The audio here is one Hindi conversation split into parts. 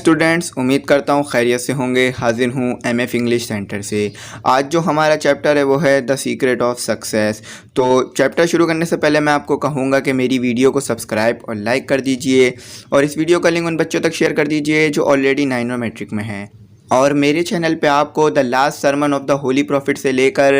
स्टूडेंट्स, उम्मीद करता हूँ खैरियत से होंगे। हाजिर हूँ एमएफ इंग्लिश सेंटर से। आज जो हमारा चैप्टर है वो है द सीक्रेट ऑफ सक्सेस। तो चैप्टर शुरू करने से पहले मैं आपको कहूँगा कि मेरी वीडियो को सब्सक्राइब और लाइक कर दीजिए और इस वीडियो का लिंक उन बच्चों तक शेयर कर दीजिए जो ऑलरेडी 9 और मैट्रिक में हैं। और मेरे चैनल पे आपको the last sermon of the holy prophet से लेकर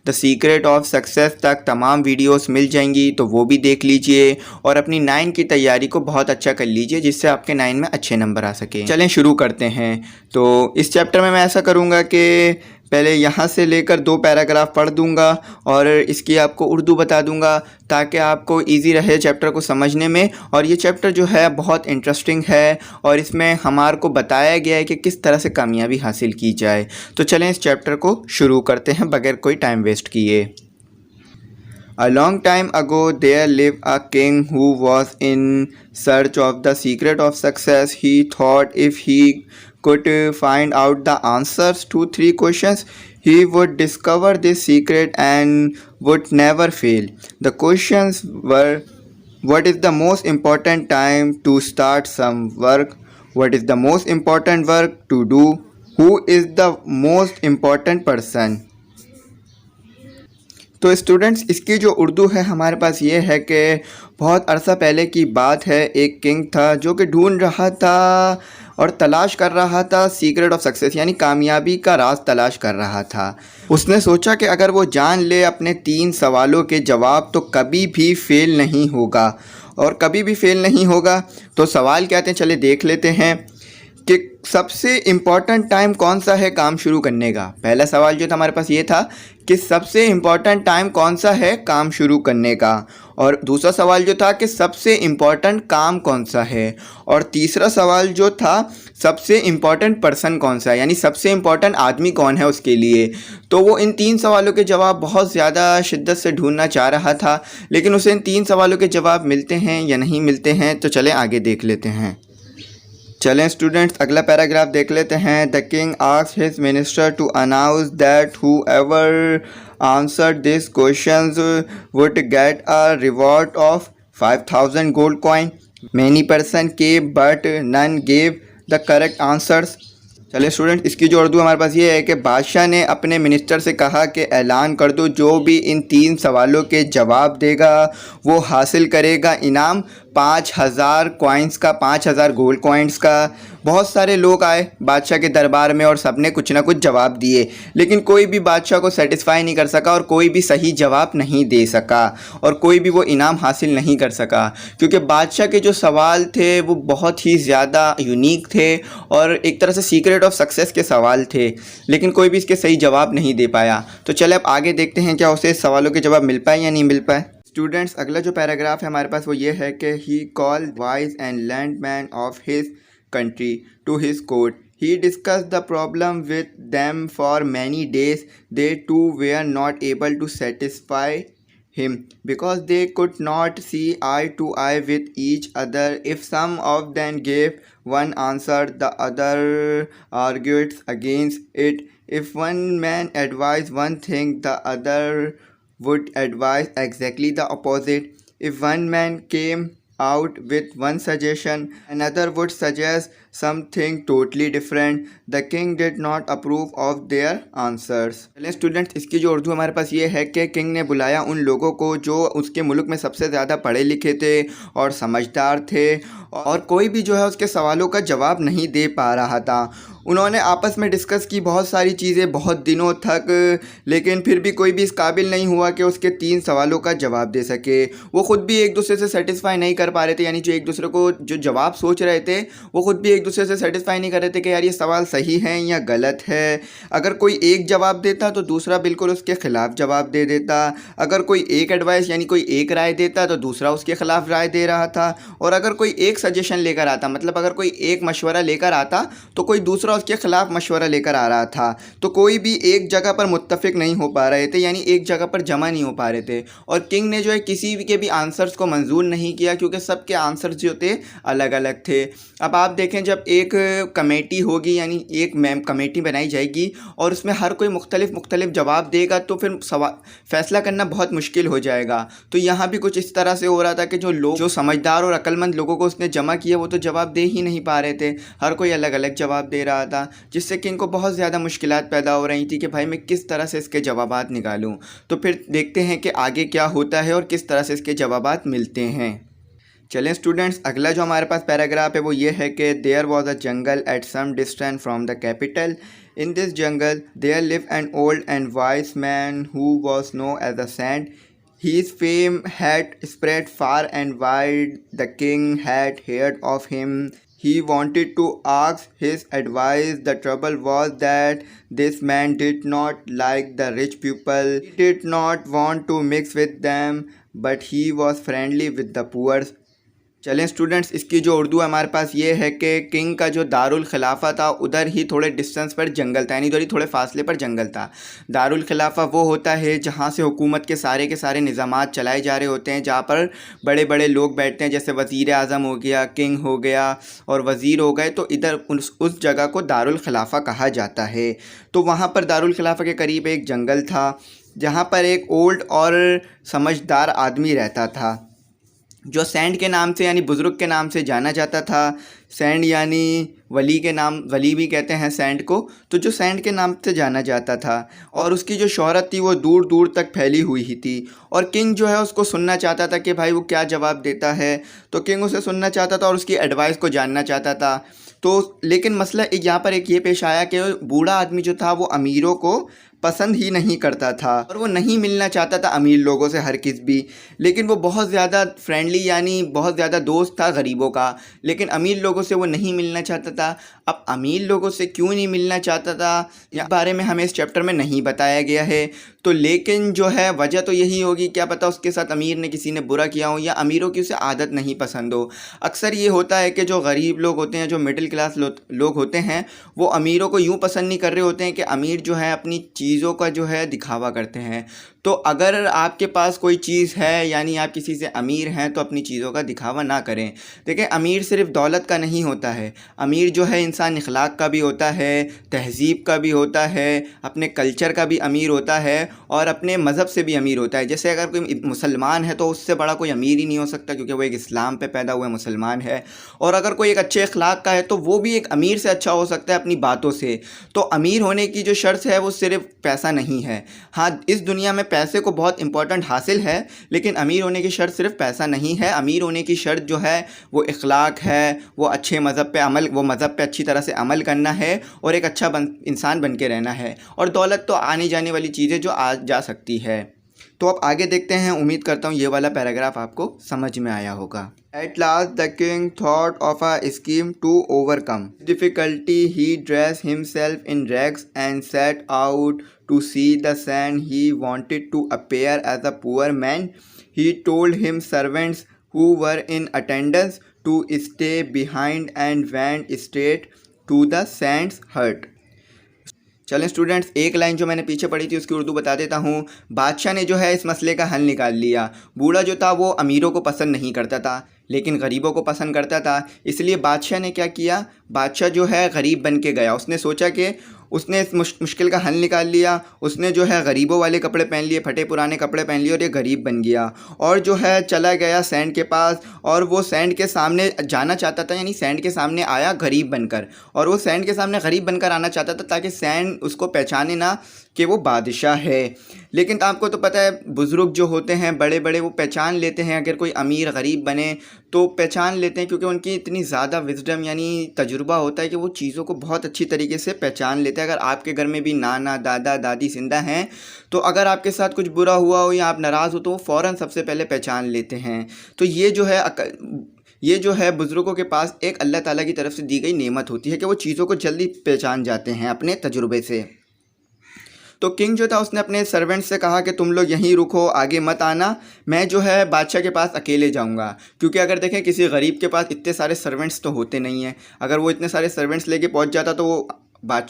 द सीक्रेट ऑफ सक्सेस तक तमाम वीडियोस मिल जाएंगी, तो वो भी देख लीजिए और अपनी 9 की तैयारी को बहुत अच्छा कर लीजिए जिससे आपके 9 में अच्छे नंबर आ सके। चलें शुरू करते हैं। तो इस चैप्टर में मैं ऐसा करूँगा कि पहले यहाँ से लेकर 2 पैराग्राफ पढ़ दूंगा और इसकी आपको उर्दू बता दूंगा ताकि आपको इजी रहे चैप्टर को समझने में। और ये चैप्टर जो है बहुत इंटरेस्टिंग है और इसमें हमारे को बताया गया है कि किस तरह से कामयाबी हासिल की जाए। तो चलें इस चैप्टर को शुरू करते हैं बगैर कोई टाइम वेस्ट किए। A long time ago there lived a king who was in search of the secret of success. He thought if he could find out the answers to 3 questions, he would discover this secret and would never fail. The questions were: what is the most important time to start some work? What is the most important work to do? Who is the most important person? तो स्टूडेंट्स, इसकी जो उर्दू है हमारे पास ये है कि बहुत अरसा पहले की बात है। एक किंग था जो कि ढूंढ रहा था और तलाश कर रहा था सीक्रेट ऑफ सक्सेस, यानी कामयाबी का राज तलाश कर रहा था। उसने सोचा कि अगर वो जान ले अपने 3 सवालों के जवाब तो कभी भी फेल नहीं होगा। और कभी भी फेल नहीं होगा तो सवाल क्या थे, चले देख लेते हैं कि सबसे इम्पॉर्टेंट टाइम कौन सा है काम शुरू करने का। पहला सवाल जो था हमारे पास ये था कि सबसे इम्पॉर्टेंट टाइम कौन सा है काम शुरू करने का। और दूसरा सवाल जो था कि सबसे इम्पॉर्टेंट काम कौन सा है। और तीसरा सवाल जो था सबसे इम्पॉर्टेंट पर्सन कौन सा है, यानी सबसे इम्पॉर्टेंट आदमी कौन है उसके लिए। तो वो इन 3 सवालों के जवाब बहुत ज़्यादा शिद्दत से ढूंढना चाह रहा था, लेकिन उसे इन 3 सवालों के जवाब मिलते हैं या नहीं मिलते हैं। तो चलें आगे देख लेते हैं। चलें स्टूडेंट्स, अगला पैराग्राफ देख लेते हैं। The king asked his minister to announce that whoever answered these questions would get a reward of 5,000 gold coin. Many persons came but none gave the correct answers. चलिए स्टूडेंट, इसकी जो उर्दू हमारे पास ये है कि बादशाह ने अपने मिनिस्टर से कहा कि ऐलान कर दो जो भी इन 3 सवालों के जवाब देगा वो हासिल करेगा इनाम 5,000 कॉइन्स का, 5,000 गोल्ड कॉइन्स का। बहुत सारे लोग आए बादशाह के दरबार में और सबने कुछ ना कुछ जवाब दिए, लेकिन कोई भी बादशाह को सेटिस्फाई नहीं कर सका और कोई भी सही जवाब नहीं दे सका और कोई भी वो इनाम हासिल नहीं कर सका, क्योंकि बादशाह के जो सवाल थे वो बहुत ही ज़्यादा यूनिक थे और एक तरह से सीक्रेट ऑफ सक्सेस के सवाल थे, लेकिन कोई भी इसके सही जवाब नहीं दे पाया। तो चले अब आगे देखते हैं क्या उसे सवालों के जवाब मिल पाए या नहीं मिल पाए। स्टूडेंट्स, अगला जो पैराग्राफ है हमारे पास वो ये है कि he called wise and learned man of his country to his court. He discussed the problem with them for many days. They too were not able to satisfy him because they could not see eye to eye with each other. If some of them gave one answer, the other argued against it. If one man advised one thing, the other would advise exactly the opposite. If one man came out with one suggestion, another would suggest something totally different. The king did not approve of their answers. चलिए स्टूडेंट्स, इसकी जो उर्दू हमारे पास ये है कि किंग ने बुलाया उन लोगों को जो उसके मुल्क में सबसे ज़्यादा पढ़े लिखे थे और समझदार थे और कोई भी जो है उसके सवालों का जवाब नहीं दे पा रहा था। उन्होंने आपस में डिस्कस की बहुत सारी चीज़ें बहुत दिनों तक, लेकिन फिर भी कोई भी इस काबिल नहीं हुआ कि उसके 3 सवालों का जवाब दे सके। वो ख़ुद भी एक दूसरे से सेटिस्फाई नहीं कर पा रहे थे, यानी जो एक दूसरे को जो जवाब सोच रहे थे वो ख़ुद भी एक दूसरे से सेटिस्फाई नहीं कर रहे थे कि यार ये सवाल सही है या गलत है। अगर कोई एक जवाब देता तो दूसरा बिल्कुल उसके ख़िलाफ़ जवाब दे देता। अगर कोई एक एडवाइस यानी कोई एक राय देता तो दूसरा उसके ख़िलाफ़ राय दे रहा था। और अगर कोई एक सजेशन लेकर आता, मतलब अगर कोई एक मशवरा लेकर आता तो कोई दूसरा दूसरा उसके खिलाफ मशवरा लेकर आ रहा था। तो कोई भी एक जगह पर मुत्तफिक नहीं हो पा रहे थे, यानी एक जगह पर जमा नहीं हो पा रहे थे। और किंग ने जो है किसी के भी आंसर्स को मंजूर नहीं किया, क्योंकि सबके आंसर्स जो थे अलग अलग थे। अब आप देखें, जब एक कमेटी होगी, यानी एक कमेटी बनाई जाएगी और उसमें हर कोई मुख्तलिफ जवाब देगा, तो फिर फैसला करना बहुत मुश्किल हो जाएगा। तो यहाँ भी कुछ इस तरह से हो रहा था कि जो समझदार और अक्लमंद लोगों को उसने जमा किया, वो तो जवाब दे ही नहीं पा रहे थे, हर कोई अलग अलग जवाब दे रहा था, जिससे कि इनको बहुत ज़्यादा मुश्किलात पैदा हो रही थी कि भाई मैं किस तरह से इसके जवाबात निकालूं। तो फिर देखते हैं कि आगे क्या होता है और किस तरह से इसके जवाबात मिलते हैं। चलें स्टूडेंट्स, अगला जो हमारे पास पैराग्राफ है वो ये है कि there was a jungle at some distance from the capital. In this jungle there live an old and wise man who was known as a saint. His fame had spread far and wide. The king had heard of him. He wanted to ask his advice. The trouble was that this man did not like the rich people. He did not want to mix with them, but he was friendly with the poor. चलें स्टूडेंट्स, इसकी जो उर्दू हमारे पास ये है कि किंग का जो दारुल खिलाफा था उधर ही थोड़े डिस्टेंस पर जंगल था, यानी उधर ही थोड़े फासले पर जंगल था। दारुल खिलाफा वो होता है जहाँ से हुकूमत के सारे निज़ामात चलाए जा रहे होते हैं, जहाँ पर बड़े बड़े लोग बैठते हैं, जैसे वज़ीर आज़म हो गया, किंग हो गया और वज़ीर हो गए, तो इधर उस जगह को दारुल खिलाफा कहा जाता है। तो वहाँ पर दारुल खिलाफा के करीब एक जंगल था, जहाँ पर एक ओल्ड और समझदार आदमी रहता था, जो सैंड के नाम से यानी बुज़ुर्ग के नाम से जाना जाता था। सैंड यानी वली के नाम, वली भी कहते हैं सैंड को, तो जो सैंड के नाम से जाना जाता था, और उसकी जो शोहरत थी वो दूर दूर तक फैली हुई ही थी। और किंग जो है उसको सुनना चाहता था कि भाई वो क्या जवाब देता है, तो किंग उसे सुनना चाहता था और उसकी एडवाइस को जानना चाहता था। तो लेकिन मसला यहाँ पर एक ये पेश आया कि बूढ़ा आदमी जो था वो अमीरों को पसंद ही नहीं करता था और वो नहीं मिलना चाहता था अमीर लोगों से हर किस भी। लेकिन वो बहुत ज़्यादा फ्रेंडली, यानी बहुत ज़्यादा दोस्त था गरीबों का, लेकिन अमीर लोगों से वो नहीं मिलना चाहता था। अब अमीर लोगों से क्यों नहीं मिलना चाहता था, इस बारे में हमें इस चैप्टर में नहीं बताया गया है। तो लेकिन जो है वजह तो यही होगी, क्या पता उसके साथ अमीर ने किसी ने बुरा किया हो या अमीरों की उसे आदत नहीं पसंद हो। अक्सर ये होता है कि जो गरीब लोग होते हैं, जो मिडिल क्लास लोग होते हैं, वो अमीरों को यूँ पसंद नहीं कर रहे होते हैं कि अमीर जो है अपनी चीज़ों का जो है दिखावा करते हैं। तो अगर आपके पास कोई चीज़ है, यानी आप किसी से अमीर हैं, तो अपनी चीज़ों का दिखावा ना करें। देखें, अमीर सिर्फ दौलत का नहीं होता है, अमीर जो है इंसान अखलाक का भी होता है, तहज़ीब का भी होता है, अपने कल्चर का भी अमीर होता है और अपने मज़हब से भी अमीर होता है। जैसे अगर कोई मुसलमान है तो उससे बड़ा कोई अमीर ही नहीं हो सकता, क्योंकि वो एक इस्लाम पे पैदा हुआ मुसलमान है। और अगर कोई एक अच्छे अखलाक का है तो वो भी एक अमीर से अच्छा हो सकता है अपनी बातों से। तो अमीर होने की जो शर्त है वो सिर्फ पैसा नहीं है। हाँ, इस दुनिया में पैसे को बहुत इंपॉर्टेंट हासिल है, लेकिन अमीर होने की शर्त सिर्फ पैसा नहीं है। अमीर होने की शर्त जो है वो इखलाक है, वो अच्छे मज़हब पे अमल, वो मज़हब पे अच्छी तरह से अमल करना है और एक अच्छा इंसान बन के रहना है। और दौलत तो आने जाने वाली चीज़ें जो आ जा सकती है। तो अब आगे देखते हैं, उम्मीद करता हूँ ये वाला पैराग्राफ आपको समझ में आया होगा। At last the king thought of a scheme to overcome difficulty. He dressed himself in rags and set out to see the sand. He wanted to appear as a poor man. He told him servants who were in attendance to stay behind and went straight to the sand's hut. चलें स्टूडेंट्स, एक लाइन जो मैंने पीछे पढ़ी थी उसकी उर्दू बता देता हूँ। बादशाह ने जो है इस मसले का हल निकाल लिया। बूढ़ा जो था वो अमीरों को पसंद नहीं करता था, लेकिन गरीबों को पसंद करता था। इसलिए बादशाह ने क्या किया, बादशाह जो है गरीब बन के गया। उसने सोचा कि उसने इस मुश्किल का हल निकाल लिया। उसने जो है गरीबों वाले कपड़े पहन लिए, फटे पुराने कपड़े पहन लिए और ये गरीब बन गया। और जो है चला गया सैंड के पास, और वो सैंड के सामने जाना चाहता था, यानी सैंड के सामने आया गरीब बनकर। और वो सैंड के सामने गरीब बनकर आना चाहता था ताकि सैंड उसको पहचाने ना कि वो बादशाह है। लेकिन आपको तो पता है, बुज़ुर्ग जो होते हैं बड़े बड़े, वो पहचान लेते हैं। अगर कोई अमीर गरीब बने तो पहचान लेते हैं, क्योंकि उनकी इतनी ज़्यादा विज़डम यानी तजुर्बा होता है कि वो चीज़ों को बहुत अच्छी तरीके से पहचान लेते हैं। अगर आपके घर में भी नाना दादा दादी जिंदा हैं, तो अगर आपके साथ कुछ बुरा हुआ हो या आप नाराज़ हो तो वो फ़ौरन सबसे पहले पहचान लेते हैं। तो ये जो है बुज़ुर्गों के पास एक अल्लाह ताला की तरफ से दी गई नेमत होती है कि वो चीज़ों को जल्दी पहचान जाते हैं अपने तजुर्बे से। तो किंग जो था उसने अपने सर्वेंट से कहा कि तुम लोग यहीं रुको, आगे मत आना, मैं जो है बादशाह के पास अकेले जाऊंगा। क्योंकि अगर देखें किसी गरीब के पास इतने सारे सर्वेंट्स तो होते नहीं हैं। अगर वो इतने सारे सर्वेंट्स लेके पहुंच जाता तो वो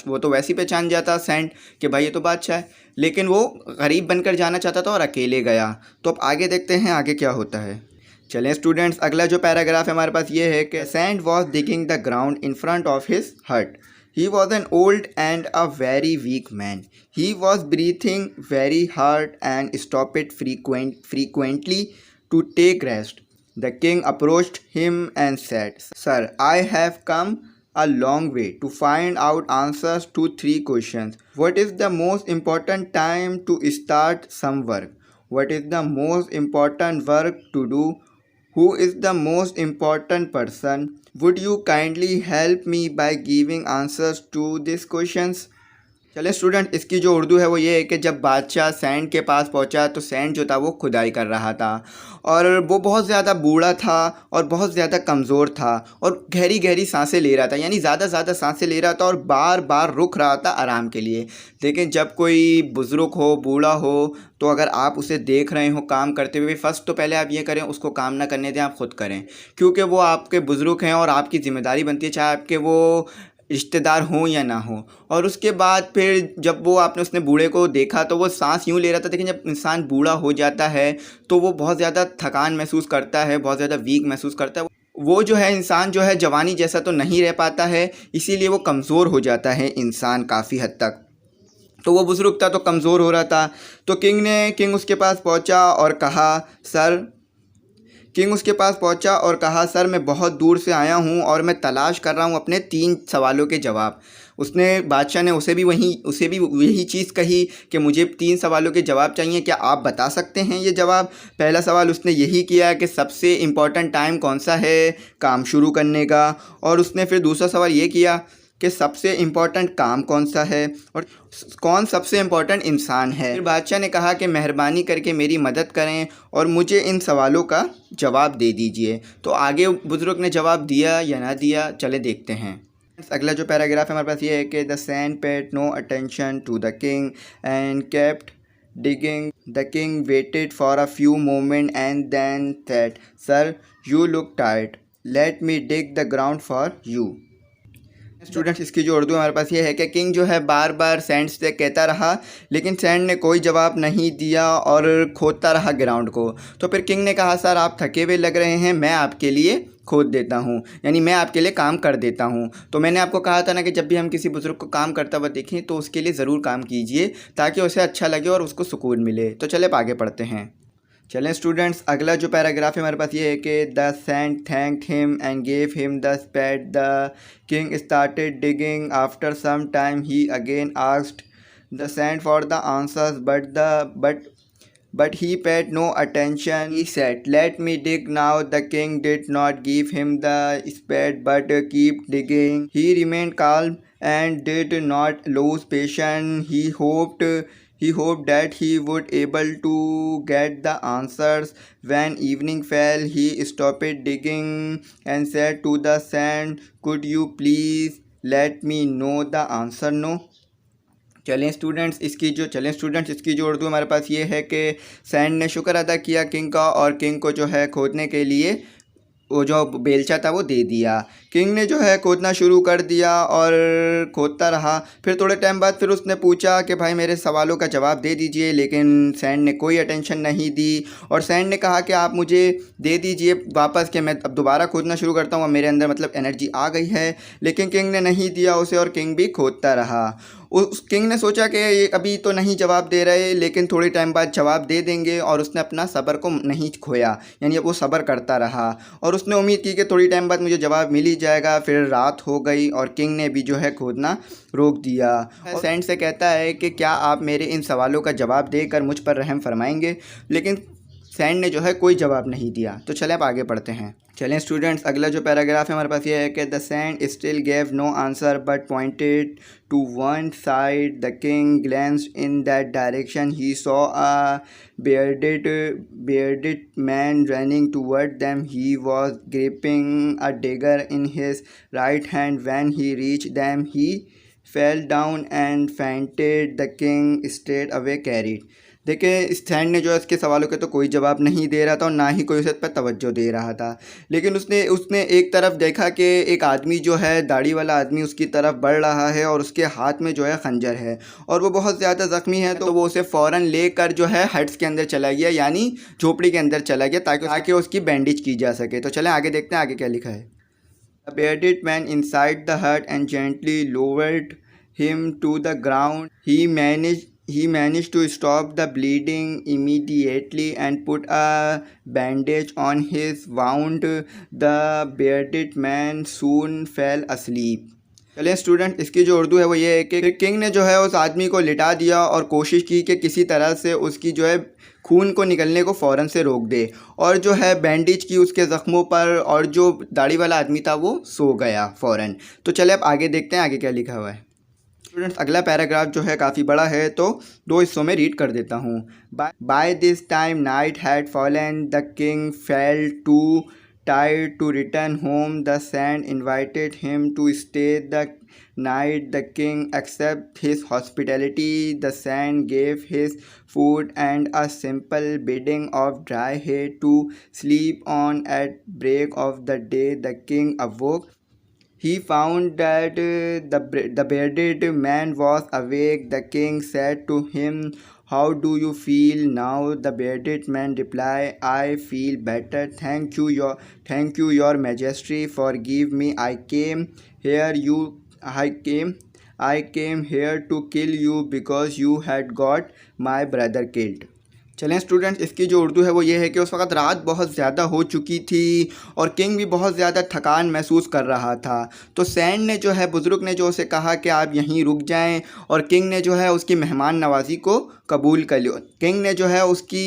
वो तो वैसे ही पहचान जाता सैंड कि भाई ये तो बादशाह है, लेकिन वो गरीब बनकर जाना चाहता था और अकेले गया। तो अब आगे देखते हैं आगे क्या होता है। चलें स्टूडेंट्स, अगला जो पैराग्राफ है हमारे पास ये है कि saint was digging the ground in front of his hut. He was an old and a very weak man. He was breathing very hard and stop it frequently to take rest. The king approached him and said, Sir, I have come a long way to find out answers to 3 questions. What is the most important time to start some work? What is the most important work to do? Who is the most important person? Would you kindly help me by giving answers to these questions? चले स्टूडेंट, इसकी जो उर्दू है वो ये है कि जब बादशाह सैंड के पास पहुंचा तो सैंड जो था वो खुदाई कर रहा था और वो बहुत ज़्यादा बूढ़ा था और बहुत ज़्यादा कमज़ोर था और गहरी गहरी सांसें ले रहा था, यानी ज़्यादा सांसें ले रहा था और बार बार रुक रहा था आराम के लिए। लेकिन जब कोई बुज़ुर्ग हो, बूढ़ा हो, तो अगर आप उसे देख रहे हो काम करते हुए, फर्स्ट तो पहले आप ये करें, उसको काम ना करने दें, आप ख़ुद करें, क्योंकि वो आपके बुज़ुर्ग हैं और आपकी ज़िम्मेदारी बनती है, चाहे आपके वो रिश्तेदार हों या ना हो। और उसके बाद फिर जब वो उसने बूढ़े को देखा तो वो सांस यूँ ले रहा था, लेकिन जब इंसान बूढ़ा हो जाता है तो वो बहुत ज़्यादा थकान महसूस करता है, बहुत ज़्यादा वीक महसूस करता है। वो जो है इंसान जो है जवानी जैसा तो नहीं रह पाता है, इसीलिए वो कमज़ोर हो जाता है इंसान काफ़ी हद तक। तो वो बुज़ुर्ग था तो कमज़ोर हो रहा था। तो किंग उसके पास पहुंचा और कहा, सर मैं बहुत दूर से आया हूँ और मैं तलाश कर रहा हूँ अपने 3 सवालों के जवाब। बादशाह ने उसे भी यही चीज़ कही कि मुझे 3 सवालों के जवाब चाहिए, क्या आप बता सकते हैं ये जवाब? पहला सवाल उसने यही किया कि सबसे इम्पोर्टेंट टाइम कौन सा है काम शुरू करने का, और उसने फिर दूसरा सवाल ये किया कि सबसे इम्पोर्टेंट काम कौन सा है और कौन सबसे इम्पोर्टेंट इंसान है। फिर बादशाह ने कहा कि मेहरबानी करके मेरी मदद करें और मुझे इन सवालों का जवाब दे दीजिए। तो आगे बुज़ुर्ग ने जवाब दिया या ना दिया, चले देखते हैं। अगला जो पैराग्राफ है हमारे पास ये है कि the saint paid no attention to the king and kept digging. The king waited for a few moments and then said, Sir, you look tired. Let me dig the ground for you. Students, इसकी जो उर्दू हमारे पास ये है कि किंग जो है बार बार सैंड से कहता रहा, लेकिन सैंड ने कोई जवाब नहीं दिया और खोदता रहा ग्राउंड को। तो फिर किंग ने कहा, सर आप थके हुए लग रहे हैं, मैं आपके लिए खोद देता हूँ, यानी मैं आपके लिए काम कर देता हूँ। तो मैंने आपको कहा था ना कि जब भी हम किसी बुज़ुर्ग को काम करता हुआ देखें तो उसके लिए ज़रूर काम कीजिए ताकि उसे अच्छा लगे और उसको सुकून मिले। तो चले अब आगे पढ़ते हैं। चलें स्टूडेंट्स, अगला जो पैराग्राफ है हमारे पास ये है कि the saint thanked him and gave him the spade. The king started digging. After some time he again asked the saint for the answers but he paid no attention. He said, Let me dig now. The king did not give him the spade but kept digging. He remained calm and did not lose patience. He hoped that he would able to get the answers. When evening fell, he stopped digging and said to the sand, Could you please let me know the answer? No. चलें स्टूडेंट्स, इसकी जो उर्दू हमारे पास ये है कि सैंड ने शुक्र अदा किया किंग का और किंग को जो है खोदने के लिए वो जो बेलचा था वो दे दिया। किंग ने जो है खोदना शुरू कर दिया और खोदता रहा। फिर थोड़े टाइम बाद फिर उसने पूछा कि भाई मेरे सवालों का जवाब दे दीजिए, लेकिन सैंड ने कोई अटेंशन नहीं दी और सैंड ने कहा कि आप मुझे दे दीजिए वापस कि मैं अब दोबारा खोदना शुरू करता हूँ, मेरे अंदर मतलब एनर्जी आ गई है। लेकिन किंग ने नहीं दिया उसे और किंग भी खोदता रहा। उस किंग ने सोचा कि ये अभी तो नहीं जवाब दे रहे, लेकिन थोड़ी टाइम बाद जवाब दे देंगे, और उसने अपना सब्र को नहीं खोया, यानी वो सब्र करता रहा और उसने उम्मीद की कि थोड़ी टाइम बाद मुझे जवाब मिल ही जाएगा। फिर रात हो गई और किंग ने भी जो है खोदना रोक दिया और सैंड से कहता है कि क्या आप मेरे इन सवालों का जवाब देकर मुझ पर रहम फरमाएंगे, लेकिन सैंड ने जो है कोई जवाब नहीं दिया। तो चले अब आगे पढ़ते हैं। चलें स्टूडेंट्स, अगला जो पैराग्राफ है हमारे पास ये है कि the saint still gave no answer but pointed to one side. The king glanced in that direction. He saw a bearded man running toward them. He was gripping a dagger in his right hand. When he reached them, he fell down and fainted. The king straight away carried देखिए इस सैंड ने जो है इसके सवालों के तो कोई जवाब नहीं दे रहा था और ना ही कोई उस पर तवज्जो दे रहा था। लेकिन उसने उसने एक तरफ देखा कि एक आदमी जो है दाढ़ी वाला आदमी उसकी तरफ बढ़ रहा है और उसके हाथ में जो है खंजर है और वो बहुत ज़्यादा ज़ख्मी है, तो वो उसे फ़ौरन लेकर जो है हट्स के अंदर चला गया, यानी झोपड़ी के अंदर चला गया ताकि उसकी बैंडेज की जा सके। तो चलें आगे देखते हैं आगे क्या लिखा है। The bearded man inside the hut and gently lowered him to the ground. He managed to stop the bleeding immediately and put a bandage on his wound. The bearded man soon fell asleep. चलिए स्टूडेंट, इसकी जो उर्दू है वो ये है कि किंग ने जो है उस आदमी को लिटा दिया और कोशिश की कि किसी तरह से उसकी जो है खून को निकलने को फ़ौरन से रोक दे, और जो है बैंडेज की उसके ज़ख्मों पर, और जो दाढ़ी वाला आदमी था वो सो गया फ़ौरन। तो चले अब आगे देखते हैं आगे क्या लिखा हुआ है। स्टूडेंट्स अगला पैराग्राफ जो है काफ़ी बड़ा है तो दो हिस्सों में रीड कर देता हूँ। By this time night had fallen, the king fell too tired to return home. The Sand invited him to stay the night. The king accepted his hospitality. The Sand gave his food and a simple bedding of dry hay to sleep on. At break of the day the king awoke. He found that the bearded man was awake. The king said to him, "How do you feel now?" The bearded man replied, "I feel better. Thank you, your majesty. Forgive me. I came here to kill you because you had got my brother killed." चलें स्टूडेंट्स, इसकी जो उर्दू है वो ये है कि उस वक़्त रात बहुत ज़्यादा हो चुकी थी और किंग भी बहुत ज़्यादा थकान महसूस कर रहा था। तो सैंड ने जो है, बुज़ुर्ग ने जो उसे कहा कि आप यहीं रुक जाएं, और किंग ने जो है उसकी मेहमान नवाज़ी को कबूल कर लिया। किंग ने जो है उसकी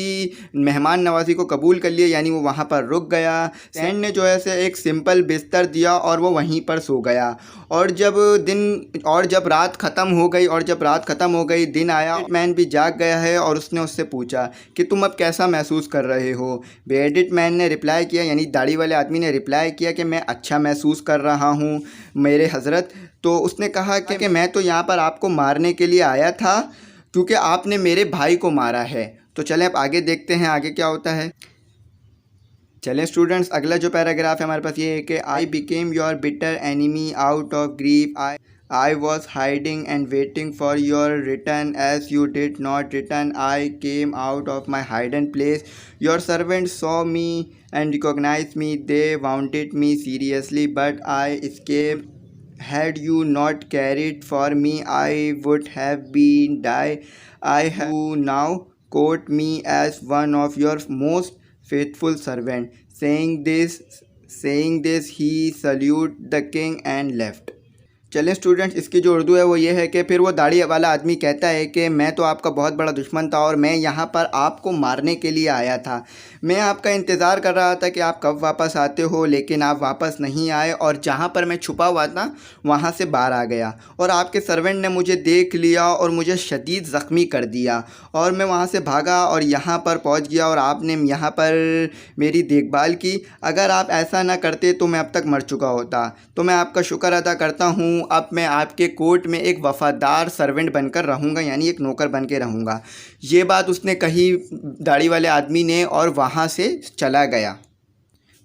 मेहमान नवाज़ी को कबूल कर लिया, यानी वो वहाँ पर रुक गया। सैंड ने जो है उसे एक सिंपल बिस्तर दिया और वो वहीं पर सो गया। और जब रात ख़त्म हो गई दिन आया, मैन भी जाग गया है और उसने उससे पूछा कि तुम अब कैसा महसूस कर रहे हो। बेयर्डेड मैन ने रिप्लाई किया, यानी दाढ़ी वाले आदमी ने रिप्लाई किया कि मैं अच्छा महसूस कर रहा हूँ मेरे हज़रत। तो उसने कहा कि मैं तो यहाँ पर आपको मारने के लिए आया था क्योंकि आपने मेरे भाई को मारा है। तो चलें अब आगे देखते हैं आगे क्या होता है। चलें स्टूडेंट्स, अगला जो पैराग्राफ है हमारे पास ये है कि I became your bitter enemy out of grief. I was hiding and waiting for your return. As you did not return, I came out of my hiding place. Your servants saw me and recognized me. They wounded me seriously, but I escaped. Had you not cared for me, I would have been died. I have you now quote me as one of your most faithful servants. Saying this, he saluted the king and left. चलें स्टूडेंट्स, इसकी जो उर्दू है वो ये है कि फिर वो दाढ़ी वाला आदमी कहता है कि मैं तो आपका बहुत बड़ा दुश्मन था और मैं यहाँ पर आपको मारने के लिए आया था। मैं आपका इंतज़ार कर रहा था कि आप कब वापस आते हो, लेकिन आप वापस नहीं आए और जहाँ पर मैं छुपा हुआ था वहाँ से बाहर आ गया और आपके सर्वेंट ने मुझे देख लिया और मुझे शदीद ज़ख्मी कर दिया और मैं वहाँ से भागा और यहाँ पर पहुँच गया और आपने यहाँ पर मेरी देखभाल की। अगर आप ऐसा ना करते तो मैं अब तक मर चुका होता। तो मैं आपका शुक्र अदा करता हूँ। अब मैं आपके कोर्ट में एक वफ़ादार सर्वेंट बनकर रहूँगा, यानी एक नौकर बन के रहूँगा। ये बात उसने कही दाढ़ी वाले आदमी ने और वहाँ से चला गया।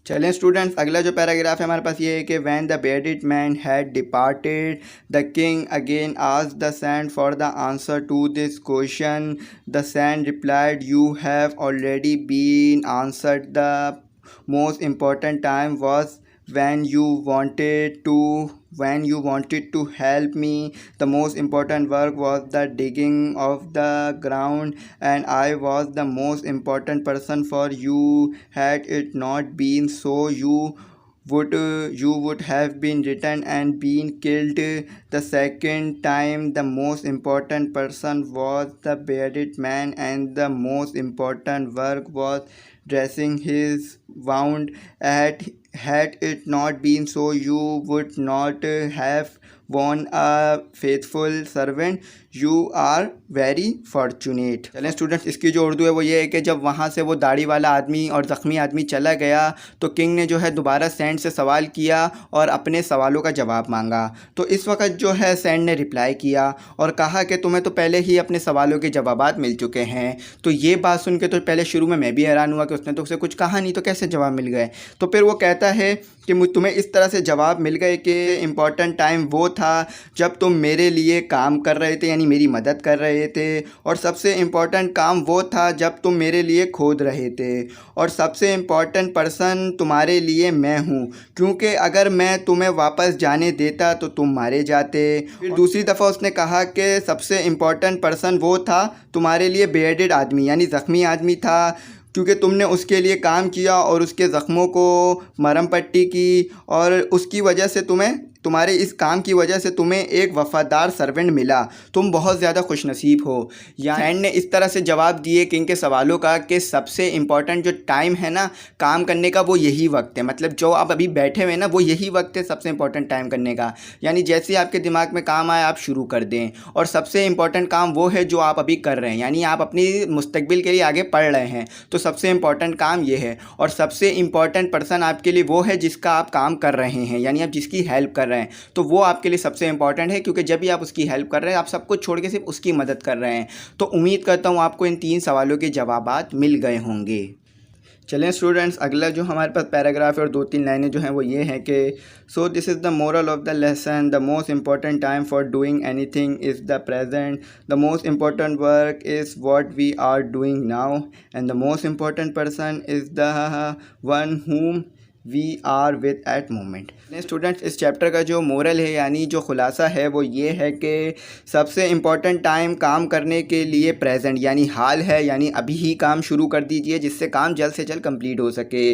चलें स्टूडेंट्स, अगला जो पैराग्राफ है हमारे पास ये है कि when the bearded man had departed, the king again asked the saint for the answer to this question. The saint replied, you have already been answered. The most important time was when you wanted to help me. The most important work was the digging of the ground, and I was the most important person for you. Had it not been so, you would have been written and been killed. The second time, the most important person was the bearded man, and the most important work was dressing his wound. Had it not been so, you would not have won a faithful servant, you are very fortunate. चलें स्टूडेंट्स, इसकी जो उर्दू है वो ये है कि जब वहाँ से वो दाढ़ी वाला आदमी और ज़ख्मी आदमी चला गया तो किंग ने जो है दोबारा सैंड से सवाल किया और अपने सवालों का जवाब मांगा। तो इस वक्त जो है सैंड ने रिप्लाई किया और कहा कि तुम्हें तो पहले ही अपने सवालों के जवाबात मिल चुके हैं। तो ये बात सुन के तो पहले शुरू में मैं भी हैरान हुआ कि उसने तो उसे कुछ कहा नहीं, तो कैसे जवाब मिल गए। तो फिर वो कहता है कि तुम्हें इस तरह से जवाब मिल गए कि इम्पॉर्टेंट टाइम वो था जब तुम मेरे लिए काम कर रहे थे, यानी मेरी मदद कर रहे थे, और सबसे इम्पॉर्टेंट काम वो था जब तुम मेरे लिए खोद रहे थे, और सबसे इम्पॉर्टेंट पर्सन तुम्हारे लिए मैं हूँ, क्योंकि अगर मैं तुम्हें वापस जाने देता तो तुम मारे जाते। फिर दूसरी दफ़ा उसने कहा कि सबसे इम्पॉर्टेंट पर्सन वो था तुम्हारे लिए बेयर्डेड आदमी, यानी ज़ख्मी आदमी था, क्योंकि तुमने उसके लिए काम किया और उसके ज़ख्मों को मरहम पट्टी की, और उसकी वजह से तुम्हारे इस काम की वजह से तुम्हें एक वफ़ादार सर्वेंट मिला, तुम बहुत ज़्यादा खुशनसीब हो। या सैंड ने इस तरह से जवाब दिए किंग के सवालों का कि सबसे इम्पॉर्टेंट जो टाइम है ना काम करने का, वो यही वक्त है, मतलब जो आप अभी बैठे हुए ना वो यही वक्त है सबसे इम्पॉर्टेंट टाइम करने का, यानी जैसे आपके दिमाग में काम आए आप शुरू कर दें। और सबसे इम्पॉर्टेंट काम वो है जो आप अभी कर रहे हैं, यानी आप अपनी मुस्तकबिल के लिए आगे पढ़ रहे हैं, तो सबसे इम्पॉर्टेंट काम ये है। और सबसे इम्पॉर्टेंट पर्सन आपके लिए वो है जिसका आप काम कर रहे हैं, यानी आप जिसकी हेल्प कर रहे हैं, तो वो आपके लिए सबसे इम्पॉर्टेंट है, क्योंकि जब भी आप उसकी हेल्प कर रहे हैं आप सब कुछ छोड़ के सिर्फ उसकी मदद कर रहे हैं। तो उम्मीद करता हूँ आपको इन 3 सवालों के जवाबात मिल गए होंगे। चलें स्टूडेंट्स, अगला जो हमारे पास पैराग्राफ है और 2-3 लाइनें जो हैं वो ये हैं कि so this is the moral of the lesson, the most important time for doing anything is the present, the most important work is what we are doing now, and the most important person is the one whom we are with at moment. Students, इस चैप्टर का जो मोरल है यानी जो खुलासा है वो ये है कि सबसे इम्पॉर्टेंट टाइम काम करने के लिए प्रेजेंट यानी हाल है, यानी अभी ही काम शुरू कर दीजिए जिससे काम जल्द से जल्द कंप्लीट हो सके।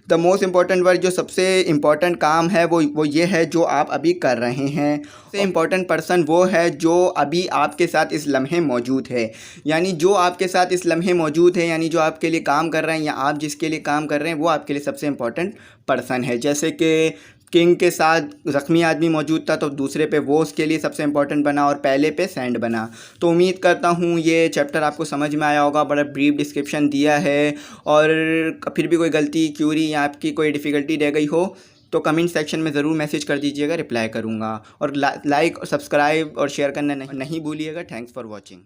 द मोस्ट इम्पॉर्टेंट वर्क, जो सबसे इम्पॉर्टेंट काम है वो ये है जो आप अभी कर रहे हैं। सबसे इम्पॉर्टेंट पर्सन वो है जो अभी आपके साथ इस लम्हे मौजूद है, यानी जो आपके साथ इस लम्हे मौजूद है, यानी जो आपके लिए काम कर रहे हैं या आप जिसके लिए काम कर रहे हैं वो आपके लिए सबसे इम्पॉर्टेंट पर्सन है। जैसे कि किंग के साथ ज़ख्मी आदमी मौजूद था तो दूसरे पे वो उसके लिए सबसे इम्पॉर्टेंट बना और पहले पे सैंड बना। तो उम्मीद करता हूँ ये चैप्टर आपको समझ में आया होगा, बड़ा ब्रीफ डिस्क्रिप्शन दिया है, और फिर भी कोई गलती क्यूरी या आपकी कोई डिफ़िकल्टी रह गई हो तो कमेंट सेक्शन में ज़रूर मैसेज कर दीजिएगा, रिप्लाई करूँगा। और लाइक और सब्सक्राइब और शेयर करना नहीं भूलिएगा। Thanks for watching.